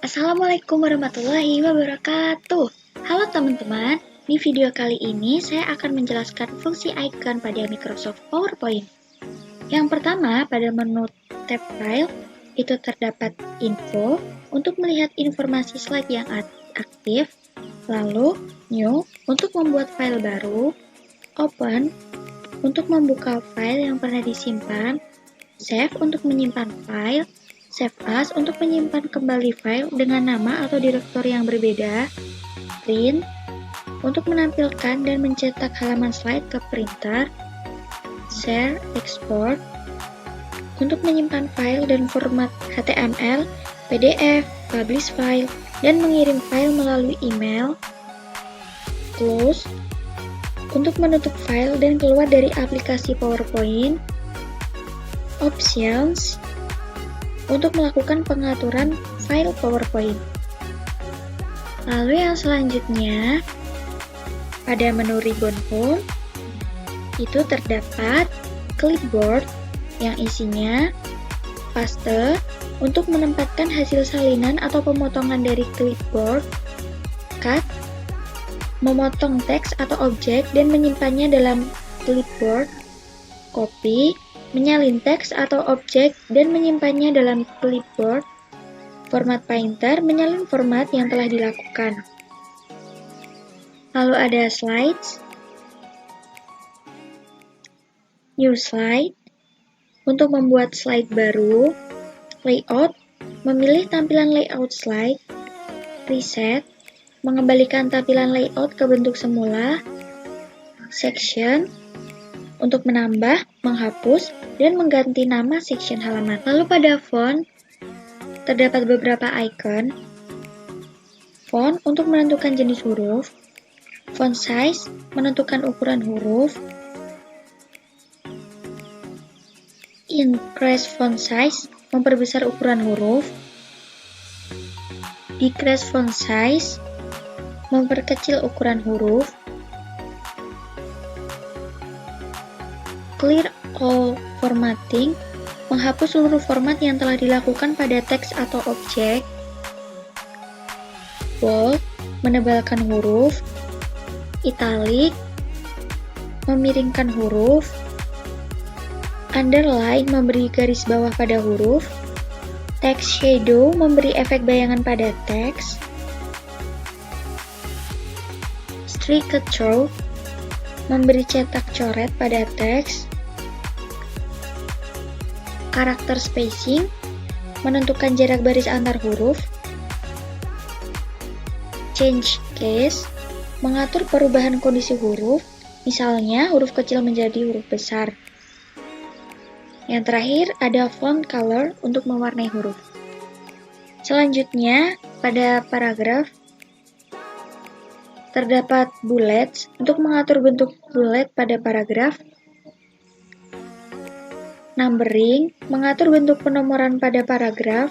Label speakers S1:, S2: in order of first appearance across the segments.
S1: Assalamualaikum warahmatullahi wabarakatuh. Halo teman-teman, di video kali ini saya akan menjelaskan fungsi icon pada Microsoft PowerPoint. Yang pertama, pada menu tab file, itu terdapat info untuk melihat informasi slide yang aktif, lalu new untuk membuat file baru, open untuk membuka file yang pernah disimpan, save untuk menyimpan file, Save As untuk menyimpan kembali file dengan nama atau direktori yang berbeda, Print untuk menampilkan dan mencetak halaman slide ke printer, Share Export untuk menyimpan file dan format HTML, PDF, publish file, dan mengirim file melalui email, Close untuk menutup file dan keluar dari aplikasi PowerPoint, Options untuk melakukan pengaturan file PowerPoint. Lalu yang selanjutnya, pada menu Ribbon Home, itu terdapat clipboard yang isinya paste untuk menempatkan hasil salinan atau pemotongan dari clipboard, cut, memotong teks atau objek dan menyimpannya dalam clipboard, copy, menyalin teks atau objek dan menyimpannya dalam clipboard, format painter, menyalin format yang telah dilakukan. Lalu ada slides, new slide, untuk membuat slide baru, layout, memilih tampilan layout slide, reset, mengembalikan tampilan layout ke bentuk semula, section, untuk menambah, menghapus, dan mengganti nama section halaman. Lalu pada font, terdapat beberapa icon. Font untuk menentukan jenis huruf. Font size, menentukan ukuran huruf. Increase font size, memperbesar ukuran huruf. Decrease font size, memperkecil ukuran huruf. Clear all formatting, menghapus seluruh format yang telah dilakukan pada teks atau objek. Bold, menebalkan huruf. Italic, memiringkan huruf. Underline, memberi garis bawah pada huruf. Text shadow, memberi efek bayangan pada teks. Streak through, memberi cetak coret pada teks. Karakter spacing, menentukan jarak baris antar huruf. Change case, mengatur perubahan kondisi huruf, misalnya huruf kecil menjadi huruf besar. Yang terakhir ada font color untuk mewarnai huruf. Selanjutnya, pada paragraf, terdapat bullets untuk mengatur bentuk bullet pada paragraf. Numbering, mengatur bentuk penomoran pada paragraf.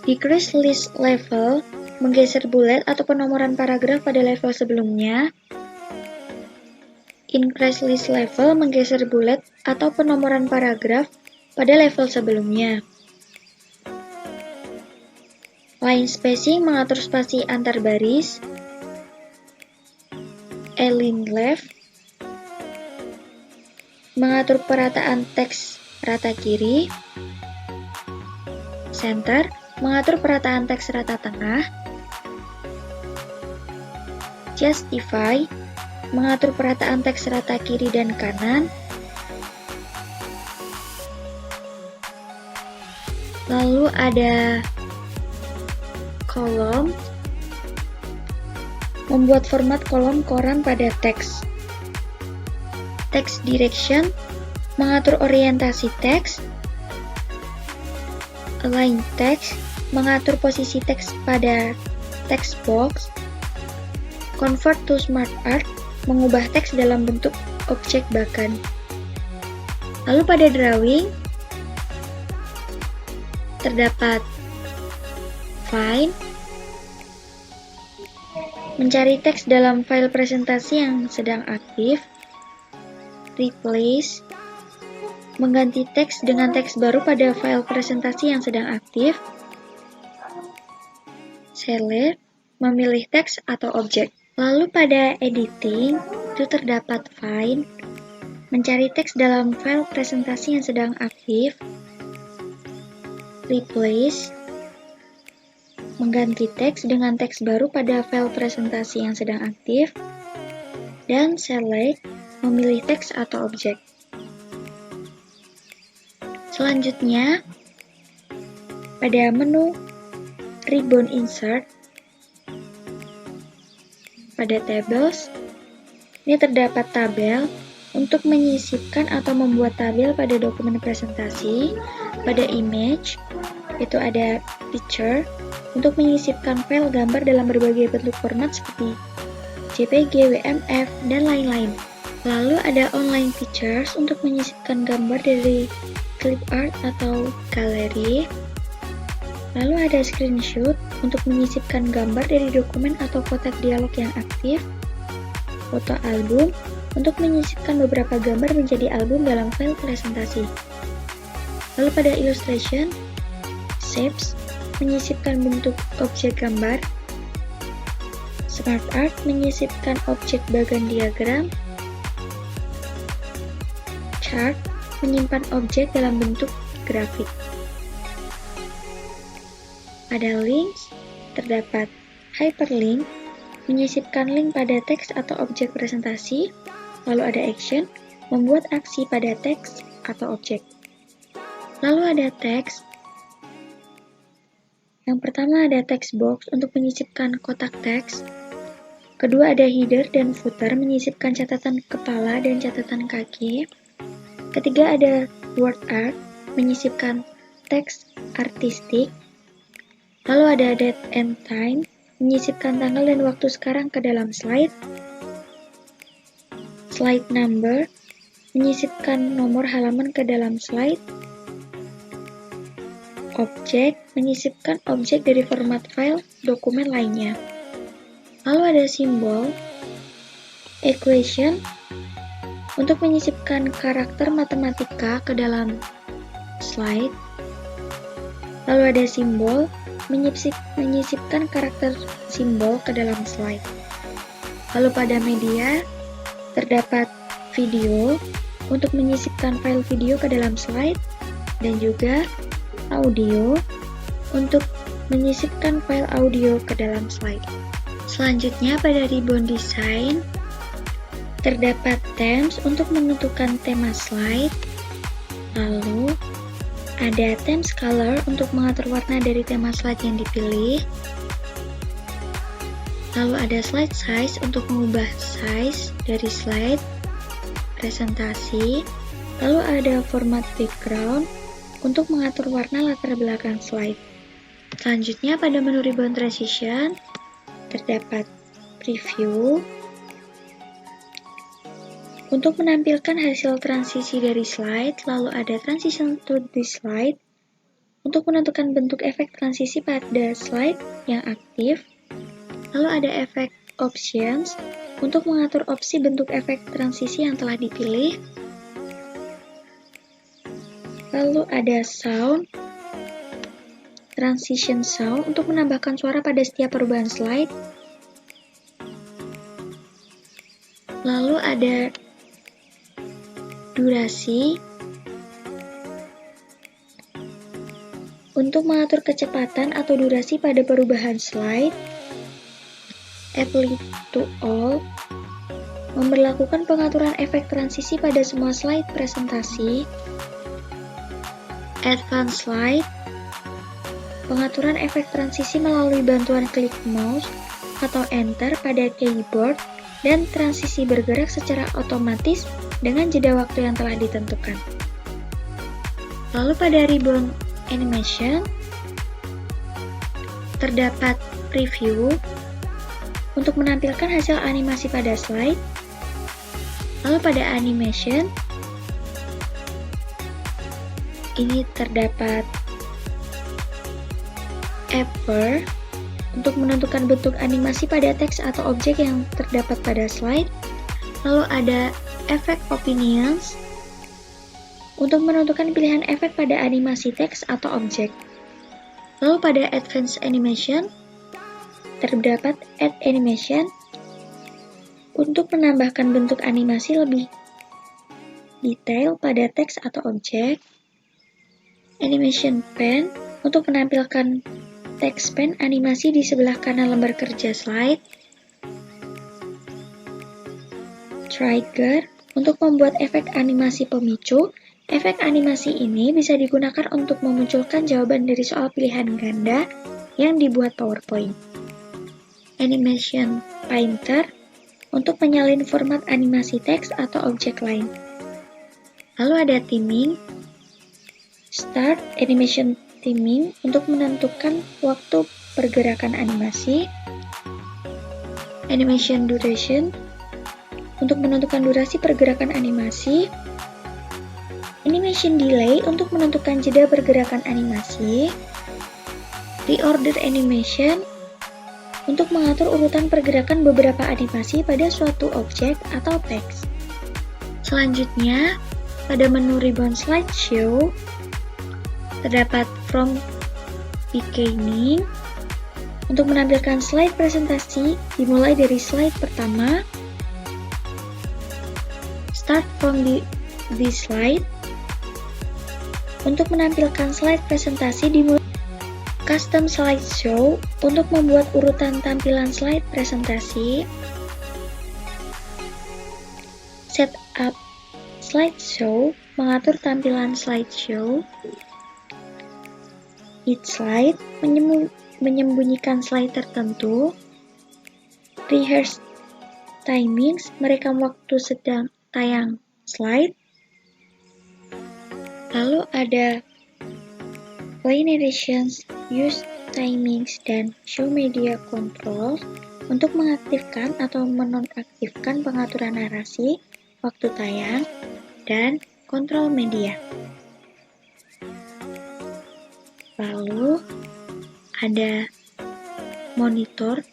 S1: Decrease list level, menggeser bullet atau penomoran paragraf pada level sebelumnya. Increase list level, menggeser bullet atau penomoran paragraf pada level sebelumnya. Line spacing, mengatur spasi antar baris. Align left, mengatur perataan teks rata kiri. Center, mengatur perataan teks rata tengah. Justify, mengatur perataan teks rata kiri dan kanan. Lalu ada kolom, membuat format kolom koran pada teks. Text direction, mengatur orientasi teks. Align text, mengatur posisi teks pada text box. Convert to smart art, mengubah teks dalam bentuk objek bahkan. Lalu pada drawing, terdapat find, mencari teks dalam file presentasi yang sedang aktif. Replace, mengganti teks dengan teks baru pada file presentasi yang sedang aktif. select, memilih teks atau objek. Lalu pada editing, itu terdapat find, mencari teks dalam file presentasi yang sedang aktif, replace, mengganti teks dengan teks baru pada file presentasi yang sedang aktif, dan select, memilih teks atau objek. Selanjutnya, pada menu Ribbon Insert, pada Tables, ini terdapat tabel untuk menyisipkan atau membuat tabel pada dokumen presentasi. Pada Image, itu ada Picture, untuk menyisipkan file gambar dalam berbagai bentuk format seperti JPG, WMF, dan lain-lain. Lalu ada Online Pictures untuk menyisipkan gambar dari clip art atau galeri. Lalu ada Screenshot untuk menyisipkan gambar dari dokumen atau kotak dialog yang aktif. Foto album untuk menyisipkan beberapa gambar menjadi album dalam file presentasi. Lalu pada Illustration, Shapes menyisipkan bentuk objek gambar. Smart Art menyisipkan objek bagan diagram. Chart menyimpan objek dalam bentuk grafik. Pada Links, terdapat Hyperlink, menyisipkan link pada teks atau objek presentasi. Lalu ada Action, membuat aksi pada teks atau objek. Lalu ada Text. Yang pertama ada text box untuk menyisipkan kotak teks. Kedua ada header dan footer menyisipkan catatan kepala dan catatan kaki. Ketiga ada word art, menyisipkan teks artistik. Lalu ada date and time, menyisipkan tanggal dan waktu sekarang ke dalam slide. Slide number, menyisipkan nomor halaman ke dalam slide. Objek, menyisipkan objek dari format file dokumen lainnya. Lalu ada simbol, equation, untuk menyisipkan karakter matematika ke dalam slide. Lalu ada simbol, menyisipkan karakter simbol ke dalam slide. Lalu pada media, terdapat video, untuk menyisipkan file video ke dalam slide, dan juga audio, untuk menyisipkan file audio ke dalam slide. Selanjutnya pada Ribbon Design, terdapat themes untuk menentukan tema slide. Lalu ada themes color untuk mengatur warna dari tema slide yang dipilih. Lalu ada slide size untuk mengubah size dari slide presentasi. Lalu ada format background untuk mengatur warna latar belakang slide. Selanjutnya pada menu Ribbon Transition, terdapat preview untuk menampilkan hasil transisi dari slide. Lalu ada transition to the slide untuk menentukan bentuk efek transisi pada slide yang aktif. Lalu ada efek options untuk mengatur opsi bentuk efek transisi yang telah dipilih. Lalu ada sound, transition sound untuk menambahkan suara pada setiap perubahan slide. Lalu ada durasi untuk mengatur kecepatan atau durasi pada perubahan slide. Apply to all memberlakukan pengaturan efek transisi pada semua slide presentasi. Advanced slide pengaturan efek transisi melalui bantuan klik mouse atau enter pada keyboard dan transisi bergerak secara otomatis dengan jeda waktu yang telah ditentukan. Lalu pada Ribbon Animation, terdapat preview untuk menampilkan hasil animasi pada slide. Lalu pada animation, ini terdapat Appear untuk menentukan bentuk animasi pada teks atau objek yang terdapat pada slide. Lalu ada efek opinions untuk menentukan pilihan efek pada animasi teks atau objek. Lalu pada advanced animation, terdapat Add Animation untuk menambahkan bentuk animasi lebih detail pada teks atau objek. Animation Pen untuk menampilkan teks pen animasi di sebelah kanan lembar kerja slide. Trigger untuk membuat efek animasi pemicu. Efek animasi ini bisa digunakan untuk memunculkan jawaban dari soal pilihan ganda yang dibuat PowerPoint. Animation Painter untuk menyalin format animasi teks atau objek lain. Lalu ada Timing. Start Animation Timing untuk menentukan waktu pergerakan animasi. Animation Duration untuk menentukan durasi pergerakan animasi. Animation Delay untuk menentukan jeda pergerakan animasi. Reorder Animation untuk mengatur urutan pergerakan beberapa animasi pada suatu objek atau teks. Selanjutnya, pada menu Ribbon Slideshow, terdapat From Beginning untuk menampilkan slide presentasi dimulai dari slide pertama. Start from this slide untuk menampilkan slide presentasi dimulai. Custom Slideshow untuk membuat urutan tampilan slide presentasi. Setup Slideshow mengatur tampilan slideshow. Hide slide menyembunyikan slide tertentu. Rehearse timings merekam waktu sedang tayang slide. Lalu ada Play Narrations, Use Timings, dan Show Media Control untuk mengaktifkan atau menonaktifkan pengaturan narasi, waktu tayang, dan kontrol media. Lalu ada Monitor,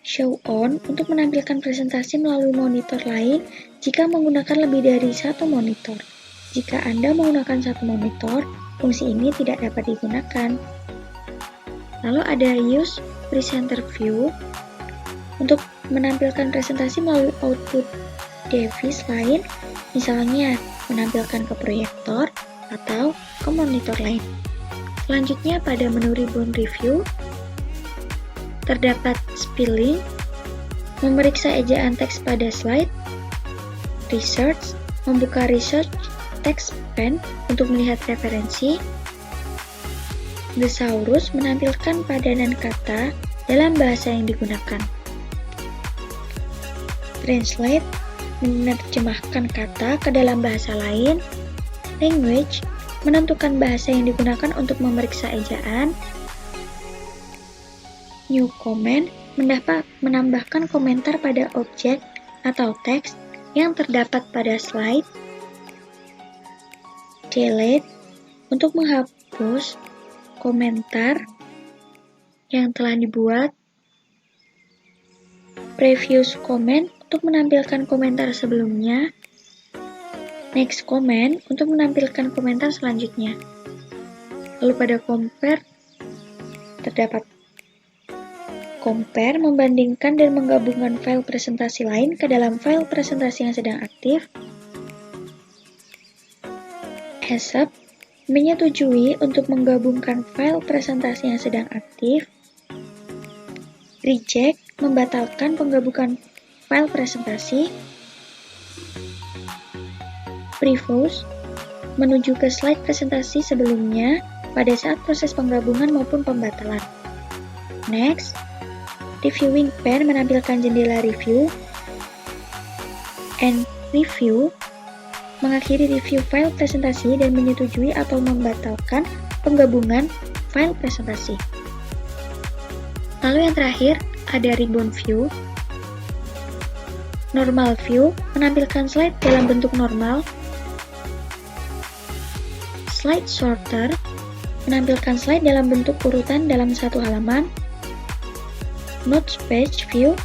S1: Show On untuk menampilkan presentasi melalui monitor lain jika menggunakan lebih dari satu monitor. Jika Anda menggunakan satu monitor, fungsi ini tidak dapat digunakan. Lalu ada Use Presenter View untuk menampilkan presentasi melalui output device lain, misalnya menampilkan ke proyektor atau ke monitor lain. Selanjutnya pada menu Ribbon Review, terdapat Spelling, memeriksa ejaan teks pada slide. Research, membuka Research Text Pen untuk melihat referensi. Thesaurus menampilkan padanan kata dalam bahasa yang digunakan. Translate menerjemahkan kata ke dalam bahasa lain. Language menentukan bahasa yang digunakan untuk memeriksa ejaan. New Comment menambahkan komentar pada objek atau teks yang terdapat pada slide. Delete untuk menghapus komentar yang telah dibuat. Previous Comment untuk menampilkan komentar sebelumnya. Next Comment untuk menampilkan komentar selanjutnya. Lalu pada Compare, terdapat Compare membandingkan dan menggabungkan file presentasi lain ke dalam file presentasi yang sedang aktif. Accept menyetujui untuk menggabungkan file presentasi yang sedang aktif. Reject membatalkan penggabungan file presentasi. Previous menuju ke slide presentasi sebelumnya pada saat proses penggabungan maupun pembatalan. Next, Reviewing Pen menampilkan jendela review. End Review mengakhiri review file presentasi dan menyetujui atau membatalkan penggabungan file presentasi. Lalu yang terakhir ada Ribbon View. Normal View menampilkan slide dalam bentuk normal. Slide Sorter menampilkan slide dalam bentuk urutan dalam satu halaman. Notes Page View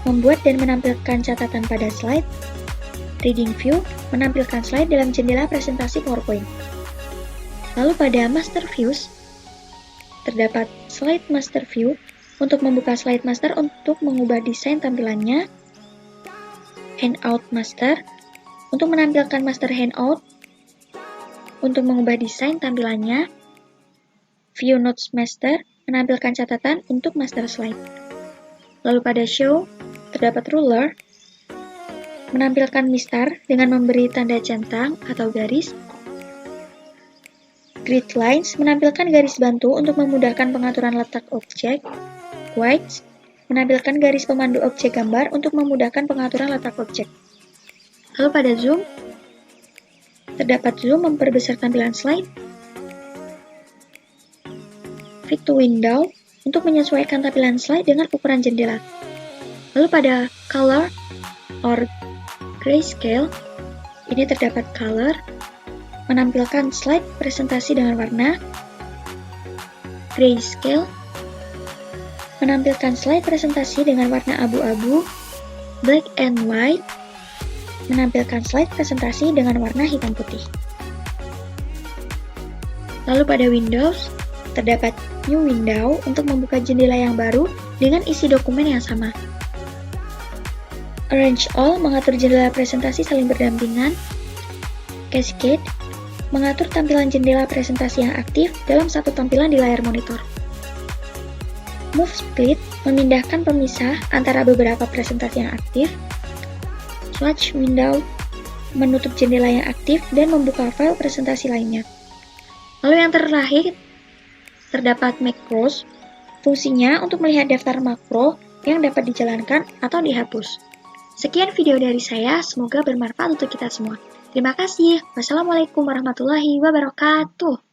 S1: membuat dan menampilkan catatan pada slide. Reading View menampilkan slide dalam jendela presentasi PowerPoint. Lalu pada Master Views, terdapat Slide Master View untuk membuka slide master untuk mengubah desain tampilannya, Handout Master untuk menampilkan master handout untuk mengubah desain tampilannya, View Notes Master menampilkan catatan untuk master slide. Lalu pada Show, terdapat Ruler menampilkan mistar dengan memberi tanda centang atau garis, Grid Lines menampilkan garis bantu untuk memudahkan pengaturan letak objek, Guides menampilkan garis pemandu objek gambar untuk memudahkan pengaturan letak objek. Lalu pada Zoom, terdapat Zoom memperbesar tampilan slide, Fit to Window untuk menyesuaikan tampilan slide dengan ukuran jendela. Lalu pada Color or Grayscale, ini terdapat Color, menampilkan slide presentasi dengan warna, Grayscale, menampilkan slide presentasi dengan warna abu-abu, Black and White, menampilkan slide presentasi dengan warna hitam putih. Lalu pada Windows, terdapat New Window untuk membuka jendela yang baru dengan isi dokumen yang sama. Arrange All mengatur jendela presentasi saling berdampingan. Cascade mengatur tampilan jendela presentasi yang aktif dalam satu tampilan di layar monitor. Move Split memindahkan pemisah antara beberapa presentasi yang aktif. Swatch Window menutup jendela yang aktif dan membuka file presentasi lainnya. Lalu yang terakhir, terdapat Macros, fungsinya untuk melihat daftar makro yang dapat dijalankan atau dihapus. Sekian video dari saya, semoga bermanfaat untuk kita semua. Terima kasih. Wassalamualaikum warahmatullahi wabarakatuh.